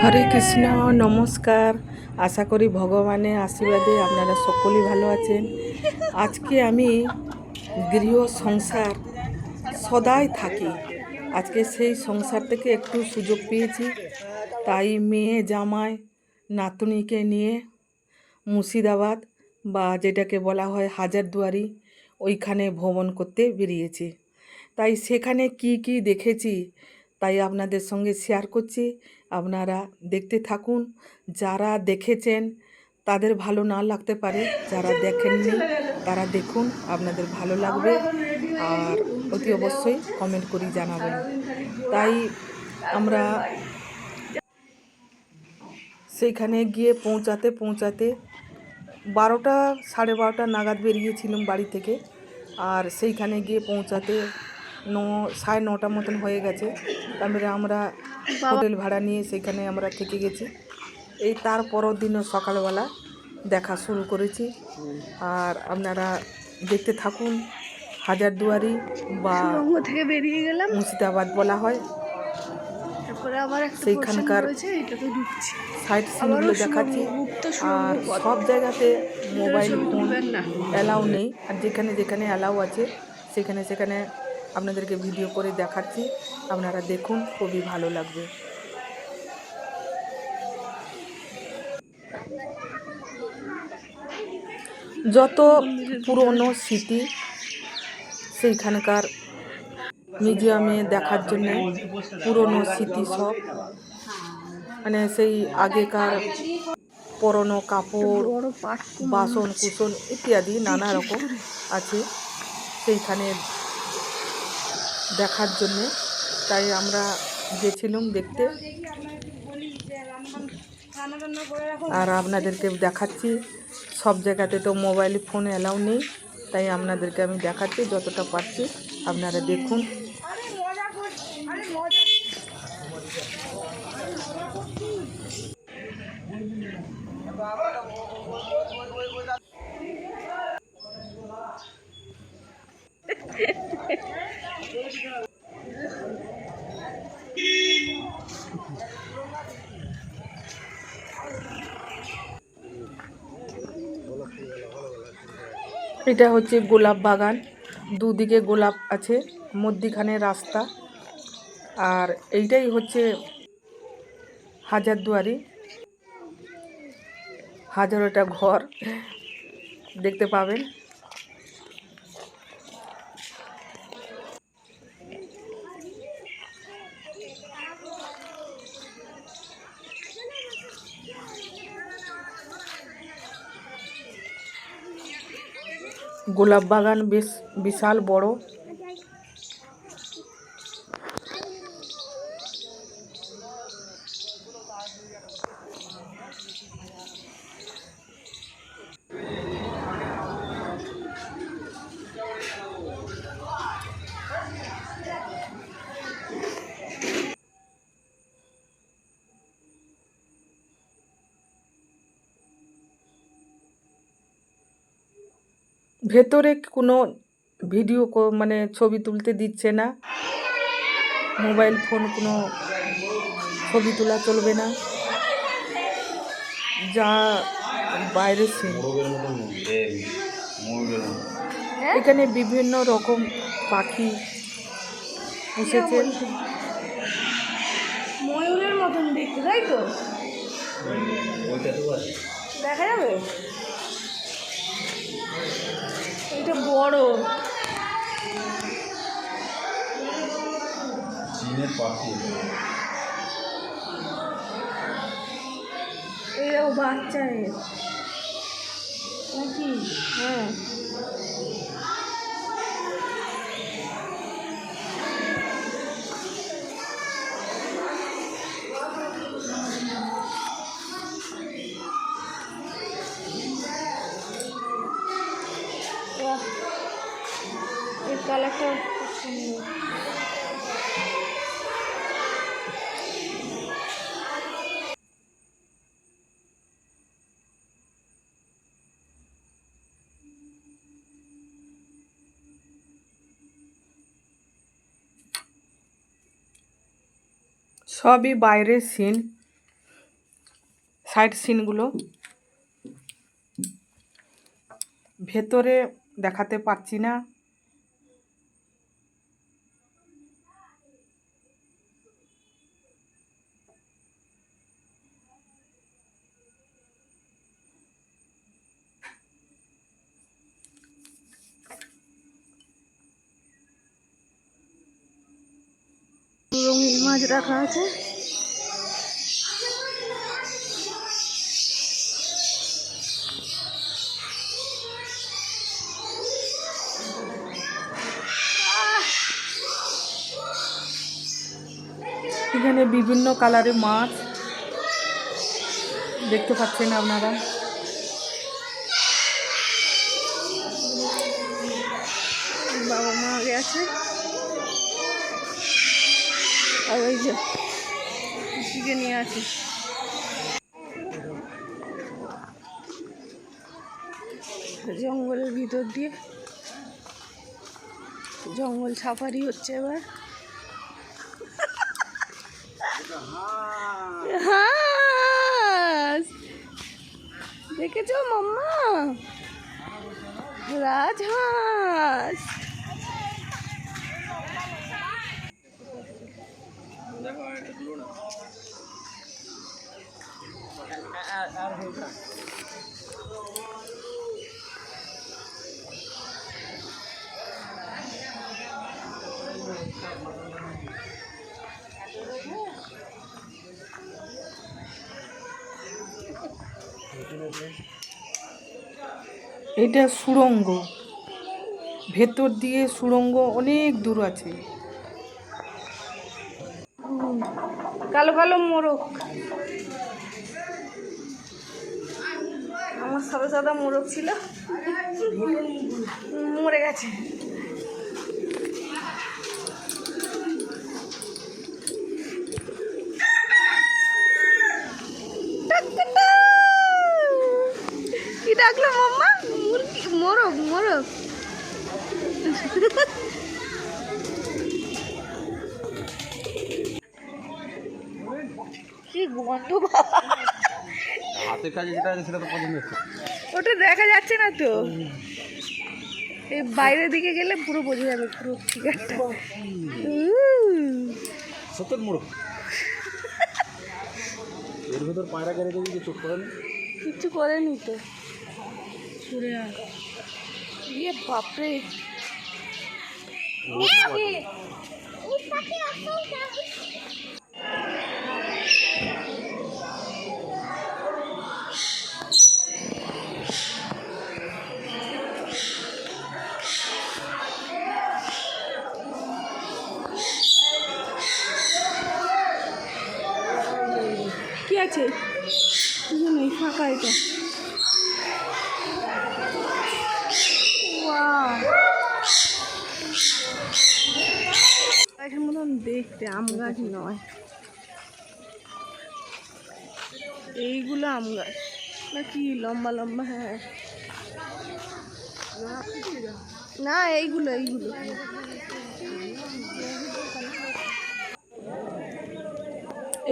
হরে কৃষ্ণ, নমস্কার। আশা করি ভগবানের আশীর্বাদে আপনারা সকলেই ভালো আছেন। আজকে আমি গৃহ সংসার সদাই থাকি, আজকে সেই সংসার থেকে একটু সুযোগ পেয়েছি, তাই মেয়ে জামাই নাতনিকে নিয়ে মুর্শিদাবাদ বা যেটাকে বলা হয় হাজারদুয়ারি ওইখানে ভ্রমণ করতে বেরিয়েছি। তাই সেখানে কি কি দেখেছি তাই আপনাদের সঙ্গে শেয়ার করছি। আপনারা দেখতে থাকুন। যারা দেখেছেন তাদের ভালো না লাগতে পারে, যারা দেখেননি তারা দেখুন, আপনাদের ভালো লাগবে। আর অতি অবশ্যই কমেন্ট করে জানাবেন। তাই আমরা সেইখানে গিয়ে পৌঁছাতে 12টা 12:30 নাগাদ বেরিয়েছিলাম বাড়ি থেকে। আর সেইখানে গিয়ে পৌঁছাতে 9:30 মতন হয়ে গেছে। তারপরে আমরা হোটেল ভাড়া নিয়ে সেইখানে আমরা থেকে গেছি। এই তার পরের দিনও সকালবেলা দেখা শুরু করেছি। আর আপনারা দেখতে থাকুন। হাজারদুয়ারি বা থেকে বেরিয়ে গেলাম, মুর্শিদাবাদ বলা হয়, তারপরে আবার একটা সেইখানকার রয়েছে, এটাতে ঢুকছি। সাইট সিনগুলো দেখাচ্ছি। আর সব জায়গাতে মোবাইল ফোন অ্যালাউ নেই, আর যেখানে যেখানে অ্যালাউ আছে সেখানে সেখানে আপনাদেরকে ভিডিও করে দেখাচ্ছি। আপনারা দেখুন, খুবই ভালো লাগবে। যত পুরনো স্মৃতি সেইখানকার মিউজিয়ামে দেখার জন্যে, পুরনো স্মৃতি সব, মানে সেই আগেকার পুরনো কাপড়, বাসন কুসন ইত্যাদি নানা রকম আছে সেইখানে দেখার জন্যে। তাই আমরা গেছিলাম দেখতে। আর আপনাদেরকে দেখাচ্ছি। সব জায়গাতে তো মোবাইল ফোন অ্যালাউ নেই, তাই আপনাদেরকে আমি দেখাচ্ছি যতটা পারছি। আপনারা দেখুন। এটা হচ্ছে গোলাপ বাগান, দুদিকে গোলাপ আছে, মধ্যিখানে রাস্তা। আর এইটাই হচ্ছে হাজারদুয়ারি, হাজারোটা ঘর দেখতে পাবেন। গোলাপ বাগান বেশ বিশাল বড়। ভেতরে কোনো ভিডিও মানে ছবি তুলতে দিচ্ছে না, মোবাইল ফোন কোনো ছবি তোলা চলবে না, যা বাইরের সিন। এখানে বিভিন্ন রকম পাখি পুষেছে। ময়ূরের মতন দেখতে, তাই তো দেখা যাবে। এটা বড় চীনের পাখি, এরকম বাচ্চা নাকি? হ্যাঁ, এর কালারটা খুব সুন্দর। সবই বাইরের সিন। সাইড সিনগুলো ভেতরে দেখাতে পারছি না। রঙিন মাছ রাখা আছে। এখানে বিভিন্ন কালারের মাছ দেখতে পাচ্ছেন আপনারা। বাবা মা আগে আছে, আর ওই যে পিসিকে নিয়ে আছে। জঙ্গলের ভিতর দিয়ে জঙ্গল সাফারি হচ্ছে এবার। হাঁস দেখেছো মাম্মা? রাজহাঁস। এটা সুড়ঙ্গ, ভেতর দিয়ে সুড়ঙ্গ অনেক দূর আছে। কালো কালো মোরগ, আমার সাদা সাদা মোরগ ছিল, মরে গেছে। কি ডাকলো মাম্মা? মুরগি, মোরগ মোরগ। কি গন্ধ বাবা! হাতের কাজে যেটা আছে সেটা তো পছন্দ হচ্ছে। ওটা দেখা যাচ্ছে না তো, এই বাইরের দিকে গেলে পুরো বোঝা যাবে পুরো ফিগারটা। সত্যের মোড়ক এর ভেতর পায়রা গেড়ে দিয়ে যে চোখ করেন কিচ্ছু করেনি তো। সরে আর ইয়ে বাপরে, কি আছে? কিছু নেই, ফাঁকা এটা। গাছের মতন দেখতে, আম গাছ নয় এইগুলো, আম গাছ নাকি লম্বা লম্বা? হ্যাঁ না, এইগুলো এইগুলো।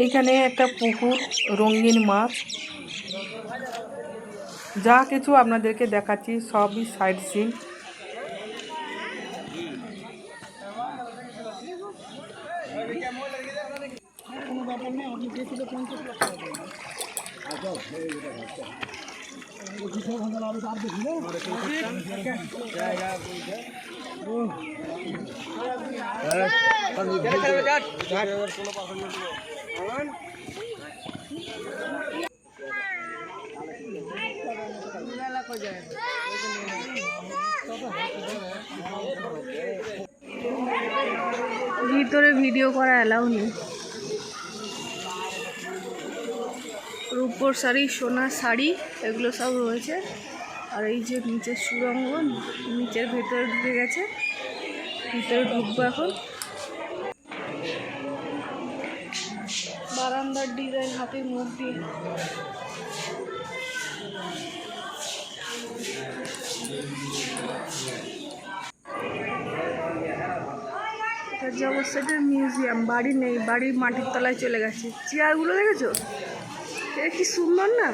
এইখানে একটা পুকুর, রঙিন মাছ, যা কিছু আপনাদেরকে দেখাচ্ছি সবই সাইড সিন। ভিতরে ভিডিও করা অ্যালাউ নেই। রূপোর শাড়ি, সোনার শাড়ি, এগুলো সব রয়েছে। আর এই যে নিচের সুড়ঙ্গ, নিচের ভেতরে ঢুকে গেছে, ভিতরে ঢুকবো এখন। বারান্দার ডিজাইন হাতের মুখ দিয়ে। যে অবস্থা, এটা মিউজিয়াম, বাড়ি নেই, বাড়ি মাটির তলায় চলে গেছে। চেয়ারগুলো দেখেছো? এটা কি সুন্দর না?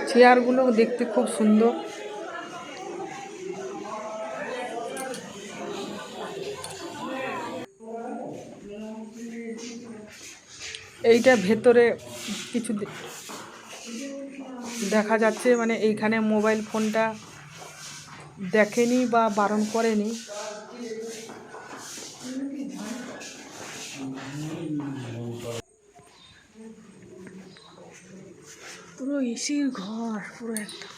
চেয়ারগুলো দেখতে খুব সুন্দর। এইটা ভেতরে কিছু দেখা যাচ্ছে, মানে এইখানে মোবাইল ফোনটা দেখেনি বা বারণ করেনি। পুরো এসির ঘর, পুরো একটা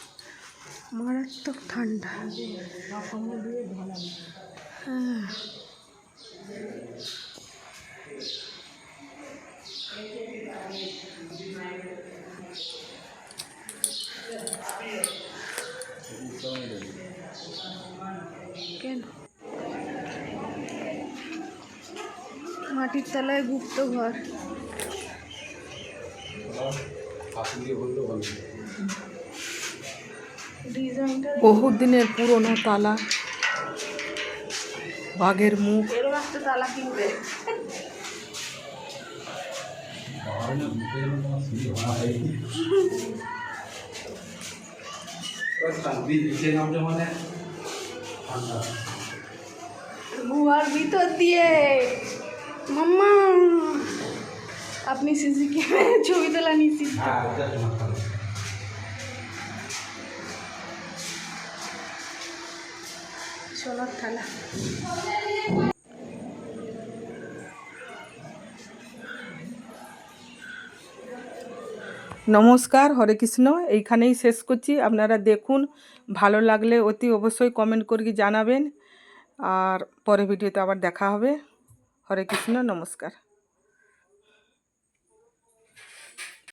মারাত্মক ঠান্ডা। হ্যাঁ, কেন মাটির তলায় গুপ্ত ঘর। ডিজাইনটা বহু দিনের পুরনো তালা, বাঘের মুখ। এরকম একটা তালা কিনবে। গুহার ভিতর দিয়ে মাম্মা আপনি সিসি ক্যামেরায় ছবি তোলা নিচ্ছি। সোনার থালা। নমস্কার, হরে কৃষ্ণ। এইখানেই শেষ করছি। আপনারা দেখুন, ভালো লাগলে অতি অবশ্যই কমেন্ট করে জানাবেন। আর পরে ভিডিওতে আবার দেখা হবে। হরে কৃষ্ণ, নমস্কার।